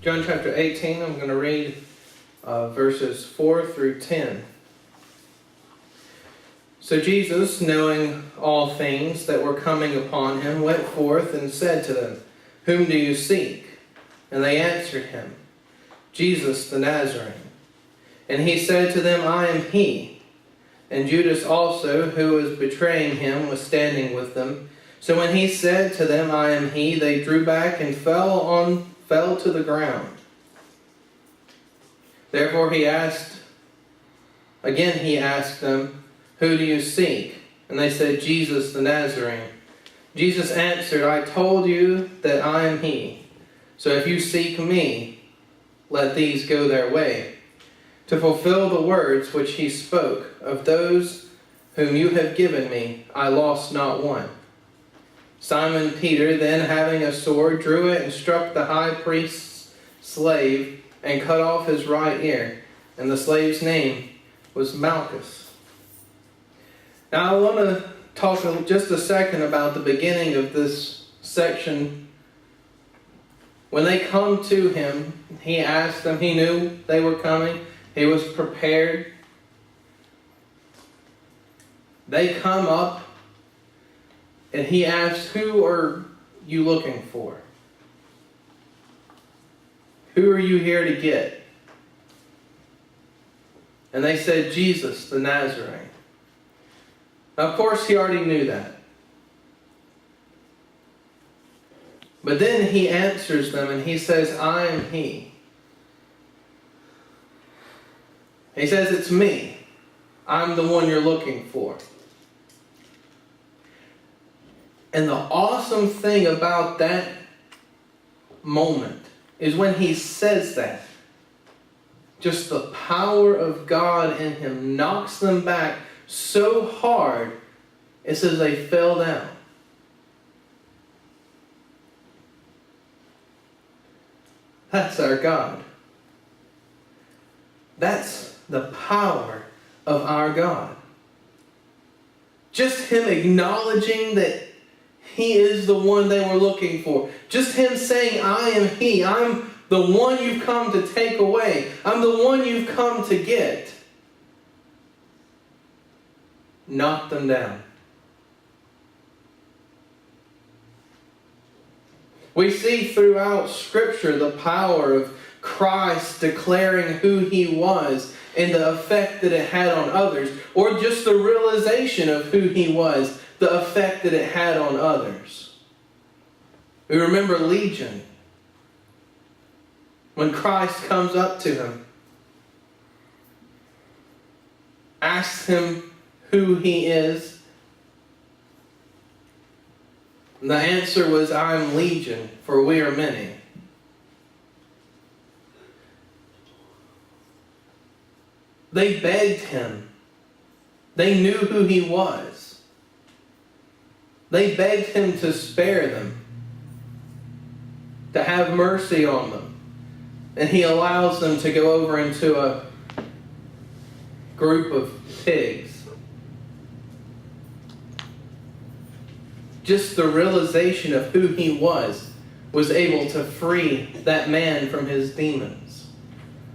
John chapter 18, I'm going to read verses 4 through 10. So Jesus, knowing all things that were coming upon him, went forth and said to them, "Whom do you seek?" And they answered him, "Jesus the Nazarene." And he said to them, "I am he." And Judas also, who was betraying him, was standing with them. So when he said to them, "I am he," they drew back and fell to the ground. Therefore he asked them, "Who do you seek?" And they said, "Jesus the Nazarene." Jesus answered, "I told you that I am he. So if you seek me, let these go their way, to fulfill the words which he spoke, of those whom you have given me, I lost not one." Simon Peter, then having a sword, drew it and struck the high priest's slave and cut off his right ear. And the slave's name was Malchus. Now I want to talk just a second about the beginning of this section. When they come to him, he asked them, he knew they were coming. He was prepared. They come up and he asks, "Who are you looking for? Who are you here to get?" And they said, "Jesus the Nazarene." Now, of course, he already knew that. But then he answers them and he says, "I am he." He says, "It's me. I'm the one you're looking for." And the awesome thing about that moment is when he says that, just the power of God in him knocks them back so hard, it says they fell down. That's our God. That's the power of our God. Just him acknowledging that he is the one they were looking for. Just him saying, "I am he. I'm the one you've come to take away. I'm the one you've come to get." Knocked them down. We see throughout Scripture the power of Christ declaring who he was and the effect that it had on others, or just the realization of who he was, the effect that it had on others. We remember Legion. When Christ comes up to him, asks him who he is, and the answer was, "I am Legion, for we are many." They begged him. They knew who he was. They begged him to spare them, to have mercy on them. And he allows them to go over into a group of pigs. Just the realization of who he was able to free that man from his demons.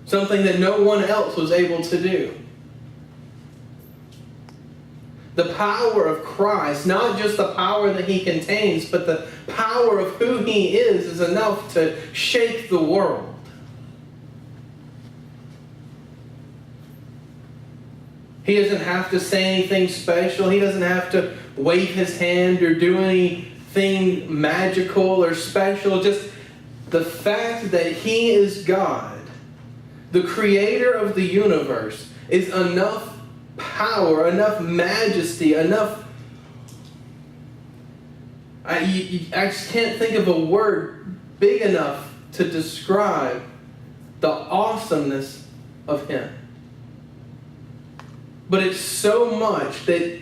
Something that no one else was able to do. The power of Christ, not just the power that he contains, but the power of who he is enough to shake the world. He doesn't have to say anything special. He doesn't have to wave his hand or do anything magical or special. Just the fact that he is God, the creator of the universe, is enough power, enough majesty, enough... I just can't think of a word big enough to describe the awesomeness of him. But it's so much that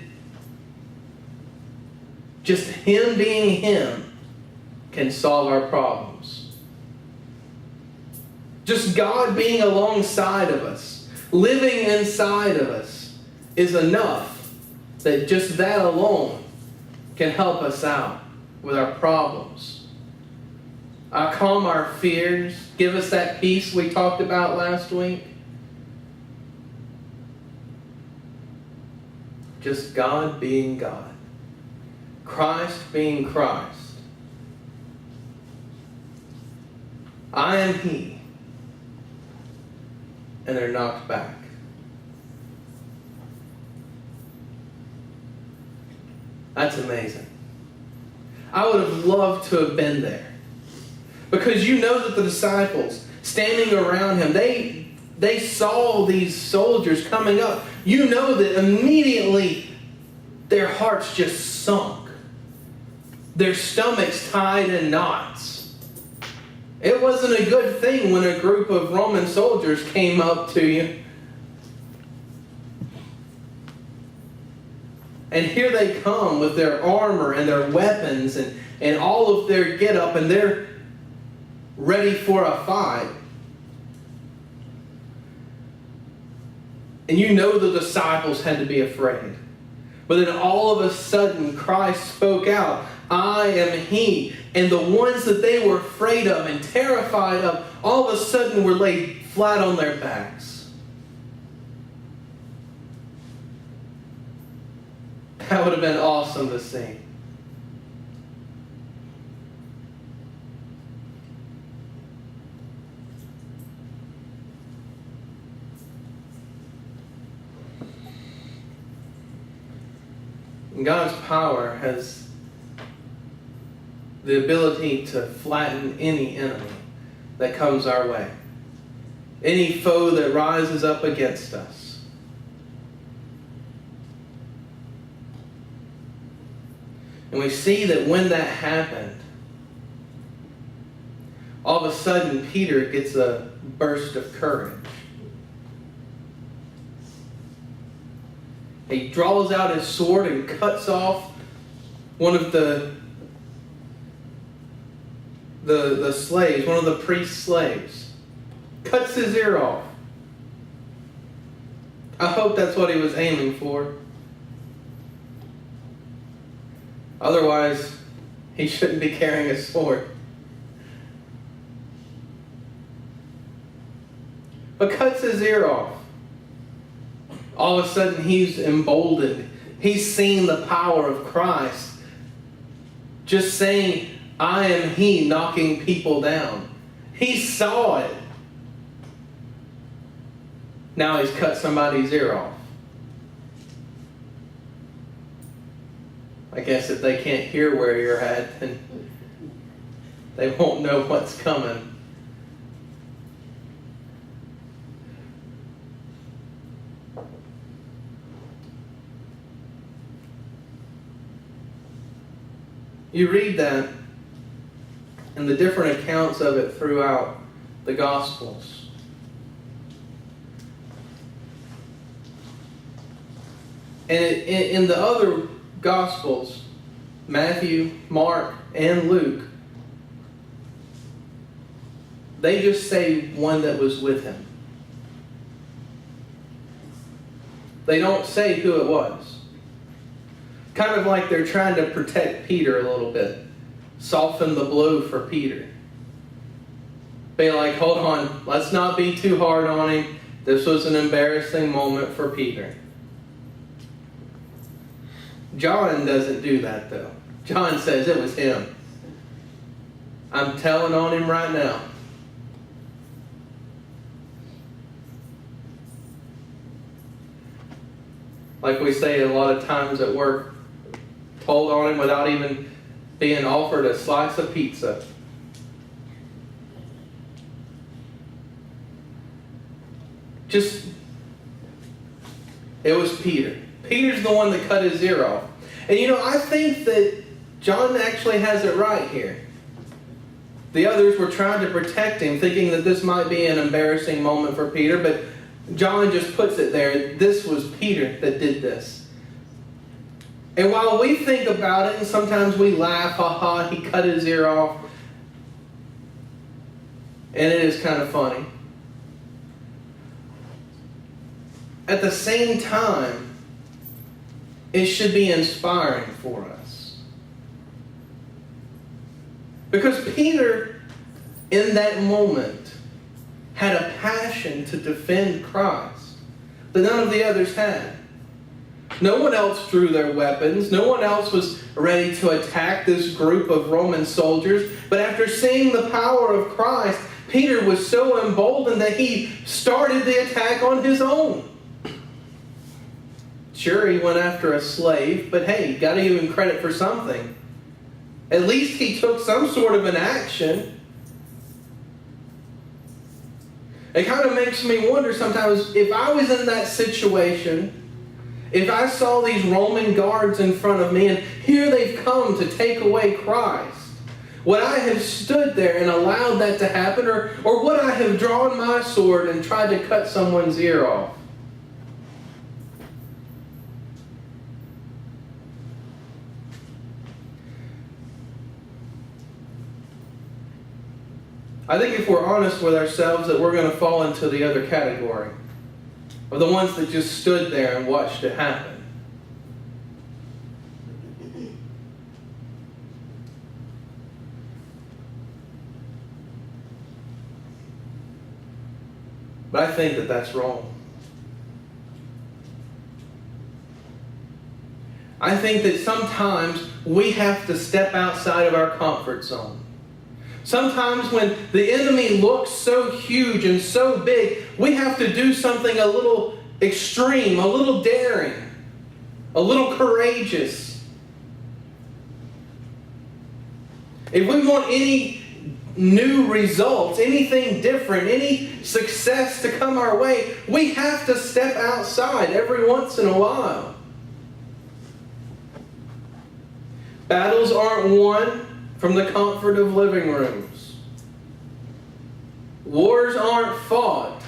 just him being him can solve our problems. Just God being alongside of us, living inside of us, is enough that just that alone can help us out with our problems. calm our fears, give us that peace we talked about last week. Just God being God. Christ being Christ. I am He. And they're knocked back. That's amazing. I would have loved to have been there. Because you know that the disciples standing around him, they saw these soldiers coming up. You know that immediately their hearts just sunk. Their stomachs tied in knots. It wasn't a good thing when a group of Roman soldiers came up to you. And here they come with their armor and their weapons and all of their get-up, and they're ready for a fight. And you know the disciples had to be afraid. But then all of a sudden, Christ spoke out, I am He. And the ones that they were afraid of and terrified of, all of a sudden were laid flat on their backs. That would have been awesome to see. God's power has the ability to flatten any enemy that comes our way. Any foe that rises up against us. And we see that when that happened, all of a sudden Peter gets a burst of courage. He draws out his sword and cuts off one of the slaves, one of the priest's slaves. Cuts his ear off. I hope that's what he was aiming for. Otherwise, he shouldn't be carrying a sword. But cuts his ear off. All of a sudden, he's emboldened. He's seen the power of Christ. Just saying, I am He, knocking people down. He saw it. Now he's cut somebody's ear off. I guess if they can't hear where you're at, then they won't know what's coming. You read that and the different accounts of it throughout the Gospels. And in the other Gospels, Matthew, Mark, and Luke, they just say one that was with him. They don't say who it was. Kind of like they're trying to protect Peter a little bit. Soften the blow for Peter. Be like, hold on, let's not be too hard on him. This was an embarrassing moment for Peter. John doesn't do that though. John says it was him. I'm telling on him right now. Like we say a lot of times at work, told on him without even being offered a slice of pizza. It was Peter. Peter's the one that cut his ear off. And I think that John actually has it right here. The others were trying to protect him, thinking that this might be an embarrassing moment for Peter, but John just puts it there. This was Peter that did this. And while we think about it, and sometimes we laugh, he cut his ear off. And it is kind of funny. At the same time, it should be inspiring for us. Because Peter in that moment, had a passion to defend Christ that none of the others had. No one else drew their weapons. No one else was ready to attack this group of Roman soldiers. But after seeing the power of Christ, Peter was so emboldened that he started the attack on his own. Sure, he went after a slave, but hey, got to give him credit for something. At least he took some sort of an action. It kind of makes me wonder sometimes, if I was in that situation, if I saw these Roman guards in front of me, and here they've come to take away Christ, would I have stood there and allowed that to happen? Or would I have drawn my sword and tried to cut someone's ear off? I think if we're honest with ourselves, that we're going to fall into the other category, of the ones that just stood there and watched it happen. But I think that that's wrong. I think that sometimes we have to step outside of our comfort zone. Sometimes when the enemy looks so huge and so big, we have to do something a little extreme, a little daring, a little courageous. If we want any new results, anything different, any success to come our way, we have to step outside every once in a while. Battles aren't won from the comfort of living rooms. Wars aren't fought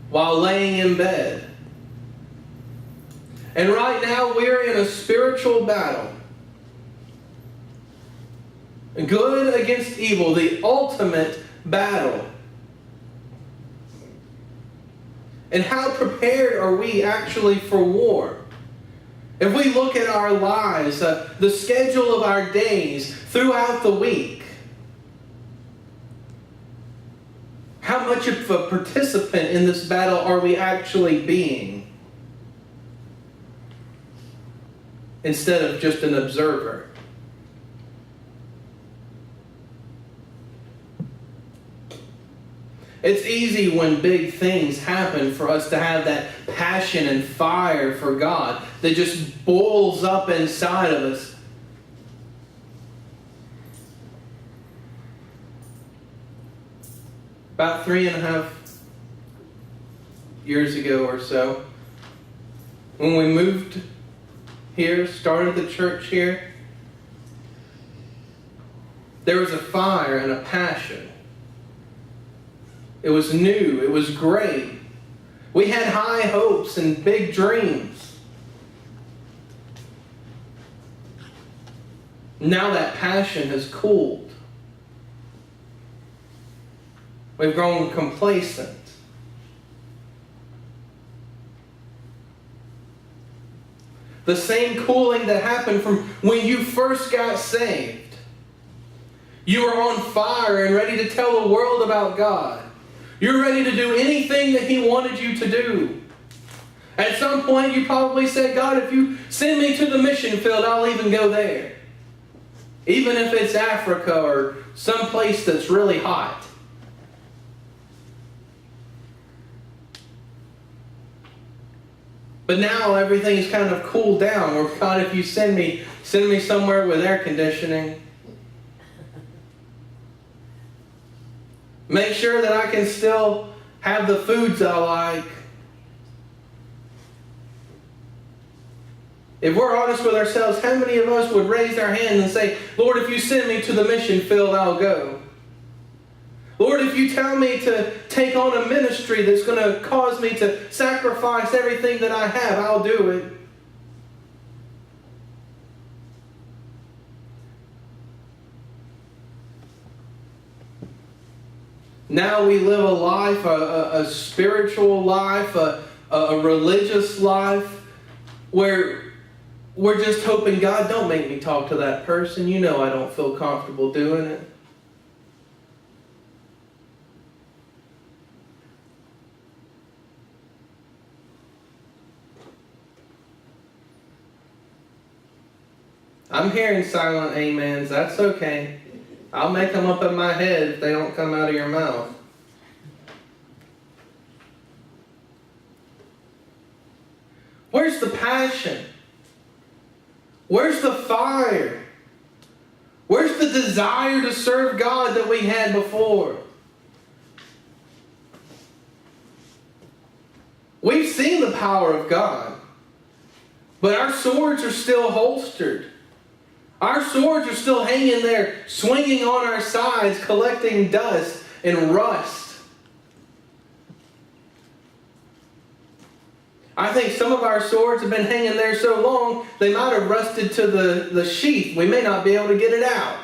while laying in bed. And right now we're in a spiritual battle. Good against evil, the ultimate battle. And how prepared are we actually for war? If we look at our lives, the schedule of our days throughout the week, how much of a participant in this battle are we actually being? Instead of just an observer. It's easy when big things happen for us to have that passion and fire for God that just boils up inside of us. About 3.5 years ago or so, when we moved here, started the church here, there was a fire and a passion. It was new. It was great. We had high hopes and big dreams. Now that passion has cooled. We've grown complacent. The same cooling that happened from when you first got saved. You were on fire and ready to tell the world about God. You're ready to do anything that He wanted you to do. At some point you probably said, God, if you send me to the mission field, I'll even go there. Even if it's Africa or some place that's really hot. But now everything's kind of cooled down. Or God, if you send me somewhere with air conditioning. Make sure that I can still have the foods I like. If we're honest with ourselves, how many of us would raise our hand and say, Lord, if you send me to the mission field, I'll go. Lord, if you tell me to take on a ministry that's going to cause me to sacrifice everything that I have, I'll do it. Now we live a life, a spiritual life, a religious life, where we're just hoping, God, don't make me talk to that person. You know I don't feel comfortable doing it. I'm hearing silent amens. That's okay. I'll make them up in my head if they don't come out of your mouth. Where's the passion? Where's the fire? Where's the desire to serve God that we had before? We've seen the power of God, but our swords are still holstered. Our swords are still hanging there, swinging on our sides, collecting dust and rust. I think some of our swords have been hanging there so long, they might have rusted to the sheath. We may not be able to get it out.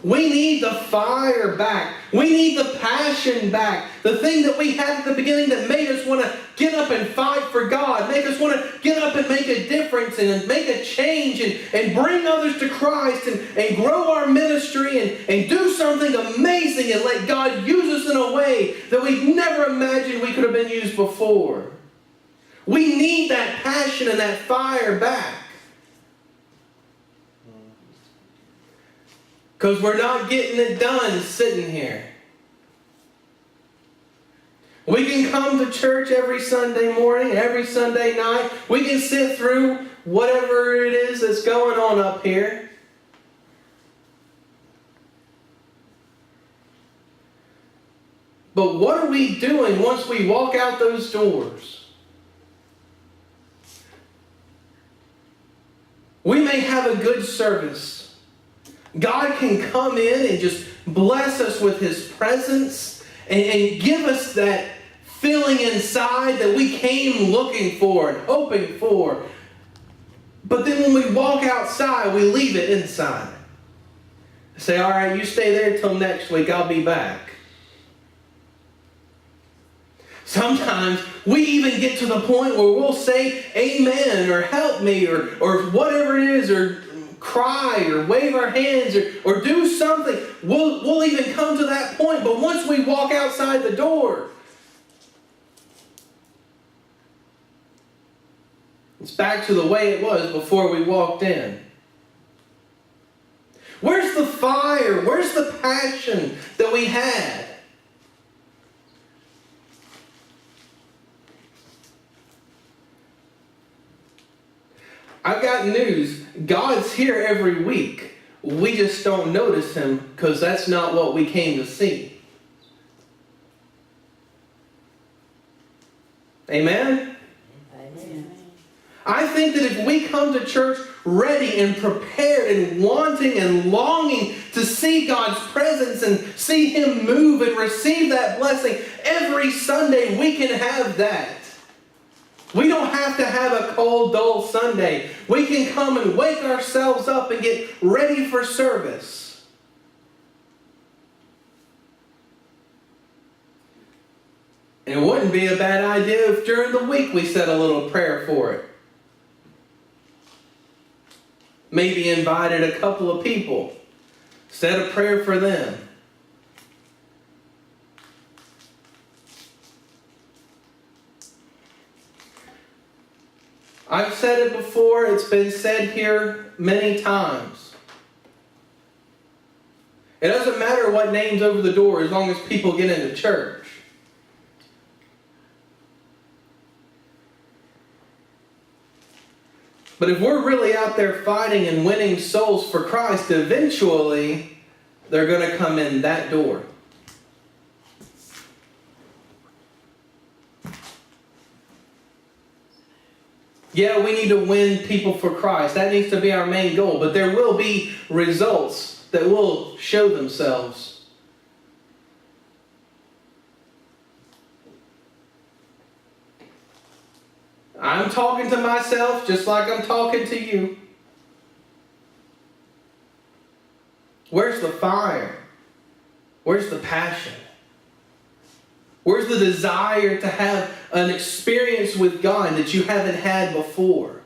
We need the fire back. We need the passion back. The thing that we had at the beginning that made us want to get up and fight for God, make us want to get up and make a difference and make a change and bring others to Christ and grow our ministry and do something amazing and let God use us in a way that we never imagined we could have been used before. We need that passion and that fire back. Because we're not getting it done sitting here. We can come to church every Sunday morning, every Sunday night. We can sit through whatever it is that's going on up here. But what are we doing once we walk out those doors? We may have a good service. God can come in and just bless us with His presence and give us that feeling inside that we came looking for and hoping for. But then when we walk outside, we leave it inside. Say, all right, you stay there till next week, I'll be back. Sometimes we even get to the point where we'll say amen or help me or whatever it is, or cry or wave our hands or do something. We'll even come to that point. But once we walk outside the door, it's back to the way it was before we walked in. Where's the fire? Where's the passion that we had? I've got news. God's here every week. We just don't notice Him because that's not what we came to see. Amen? Amen. I think that if we come to church ready and prepared and wanting and longing to see God's presence and see Him move and receive that blessing, every Sunday we can have that. We don't have to have a cold, dull Sunday. We can come and wake ourselves up and get ready for service. And it wouldn't be a bad idea if during the week we said a little prayer for it. Maybe invited a couple of people. Said a prayer for them. I've said it before, it's been said here many times. It doesn't matter what name's over the door as long as people get into church. But if we're really out there fighting and winning souls for Christ, eventually they're going to come in that door. Yeah, we need to win people for Christ. That needs to be our main goal. But there will be results that will show themselves. I'm talking to myself just like I'm talking to you. Where's the fire? Where's the passion? Where's the desire to have an experience with God that you haven't had before?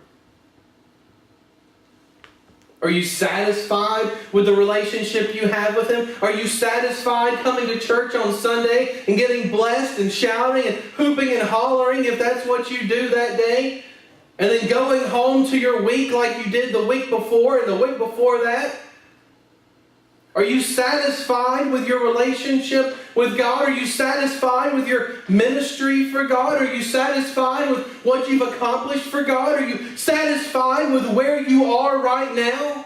Are you satisfied with the relationship you have with Him? Are you satisfied coming to church on Sunday and getting blessed and shouting and hooping and hollering if that's what you do that day? And then going home to your week like you did the week before and the week before that? Are you satisfied with your relationship with God? Are you satisfied with your ministry for God? Are you satisfied with what you've accomplished for God? Are you satisfied with where you are right now?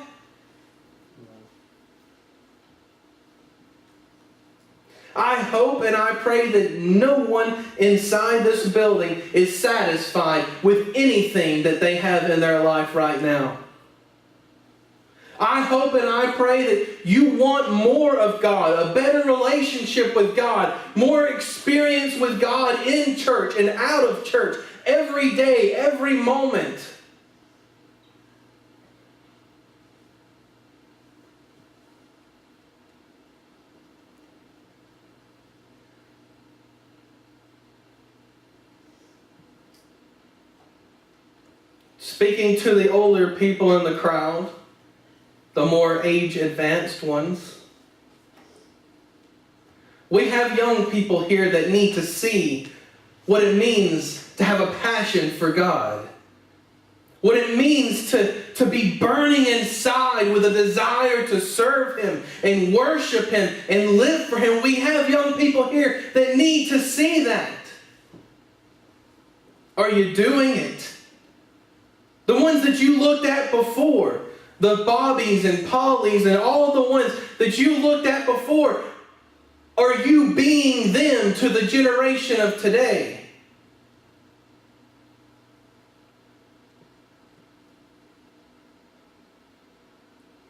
I hope and I pray that no one inside this building is satisfied with anything that they have in their life right now. I hope and I pray that you want more of God, a better relationship with God, more experience with God in church and out of church, every day, every moment. Speaking to the older people in the crowd, the more age-advanced ones, we have young people here that need to see what it means to have a passion for God. What it means to be burning inside with a desire to serve Him and worship Him and live for Him. We have young people here that need to see that. Are you doing it? The ones that you looked at before, the Bobbies and Pollys and all the ones that you looked at before, are you being them to the generation of today?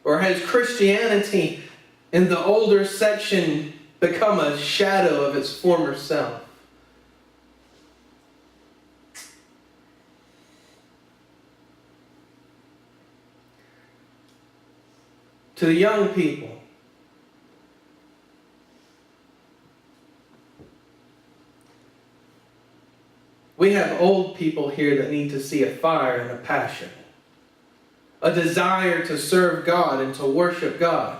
Or has Christianity in the older section become a shadow of its former self? To the young people, we have old people here that need to see a fire and a passion, a desire to serve God and to worship God.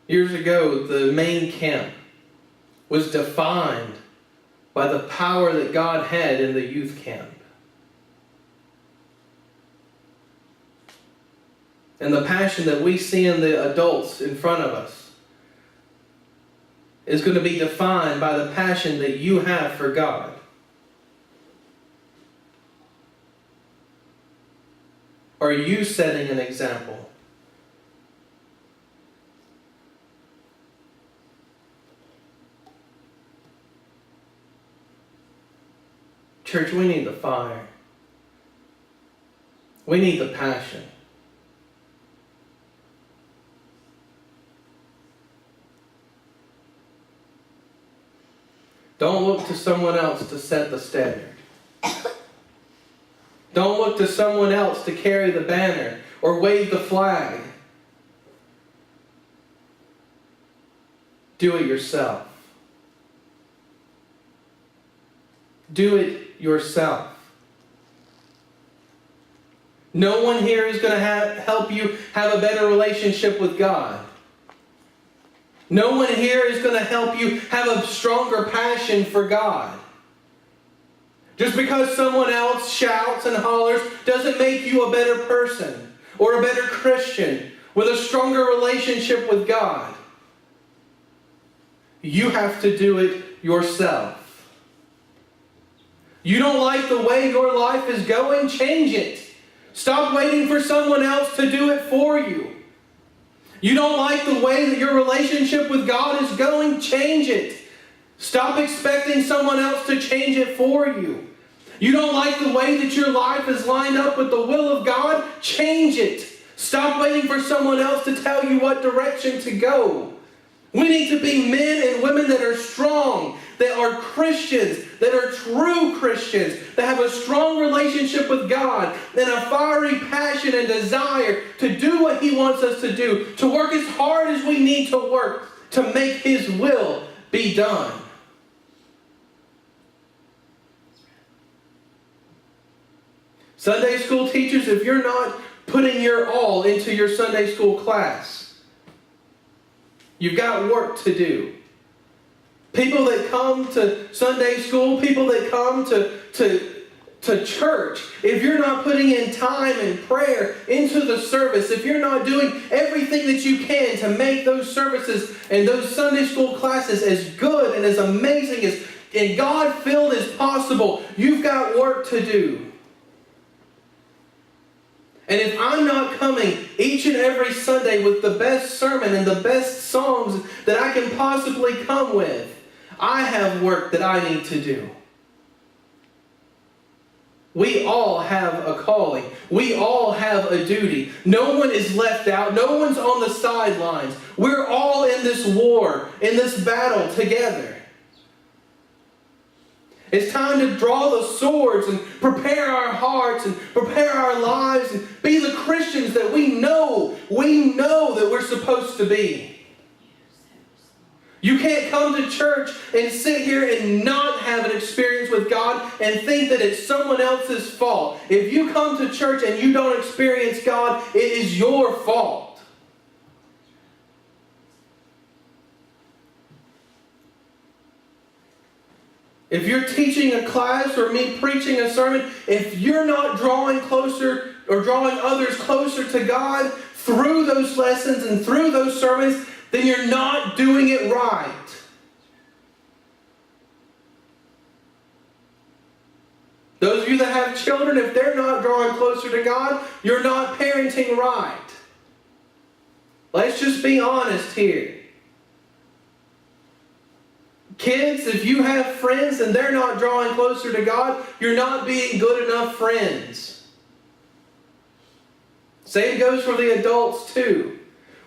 Years ago, the main camp was defined by the power that God had in the youth camp. And the passion that we see in the adults in front of us is going to be defined by the passion that you have for God. Are you setting an example? Church, we need the fire. We need the passion. Don't look to someone else to set the standard. Don't look to someone else to carry the banner or wave the flag. Do it yourself. Do it yourself. No one here is going to help you have a better relationship with God. No one here is going to help you have a stronger passion for God. Just because someone else shouts and hollers doesn't make you a better person or a better Christian with a stronger relationship with God. You have to do it yourself. You don't like the way your life is going? Change it. Stop waiting for someone else to do it for you. You don't like the way that your relationship with God is going? Change it. Stop expecting someone else to change it for you. You don't like the way that your life is lined up with the will of God? Change it. Stop waiting for someone else to tell you what direction to go. We need to be men and women that are strong, that are Christians, that are true Christians, that have a strong relationship with God, and a fiery passion and desire to do what He wants us to do, to work as hard as we need to work to make His will be done. Sunday school teachers, if you're not putting your all into your Sunday school class, You've got work to do. People that come to Sunday school, people that come to church, if you're not putting in time and prayer into the service, if you're not doing everything that you can to make those services and those Sunday school classes as good and as amazing as and God-filled as possible, you've got work to do. And if I'm not coming each and every Sunday with the best sermon and the best songs that I can possibly come with, I have work that I need to do. We all have a calling. We all have a duty. No one is left out. No one's on the sidelines. We're all in this war, in this battle together. It's time to draw the swords and prepare our hearts and prepare our lives and be the Christians that we know that we're supposed to be. You can't come to church and sit here and not have an experience with God and think that it's someone else's fault. If you come to church and you don't experience God, it is your fault. If you're teaching a class or me preaching a sermon, if you're not drawing closer or drawing others closer to God through those lessons and through those sermons, then you're not doing it right. Those of you that have children, if they're not drawing closer to God, you're not parenting right. Let's just be honest here. Kids, if you have friends and they're not drawing closer to God, you're not being good enough friends. Same goes for the adults too.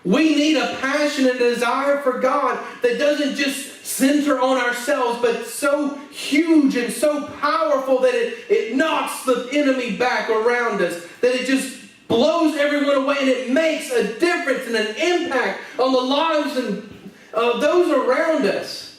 We need a passion and a desire for God that doesn't just center on ourselves, but so huge and so powerful that it knocks the enemy back around us, that it just blows everyone away and it makes a difference and an impact on the lives of those around us.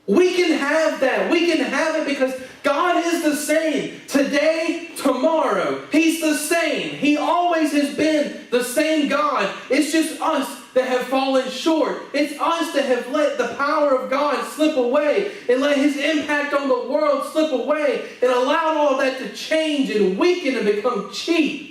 We can have that. We can have it because God is the same today, tomorrow. He's the same. He always has been the same God. It's just us that have fallen short. It's us that have let the power of God slip away and let His impact on the world slip away and allowed all that to change and weaken and become cheap.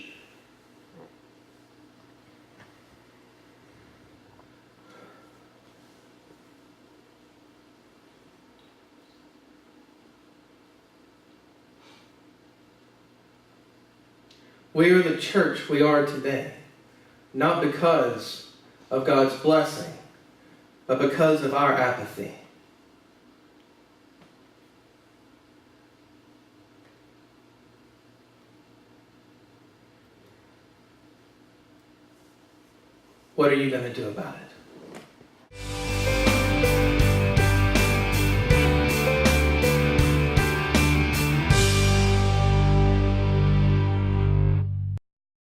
We are the church we are today, not because of God's blessing, but because of our apathy. What are you going to do about it?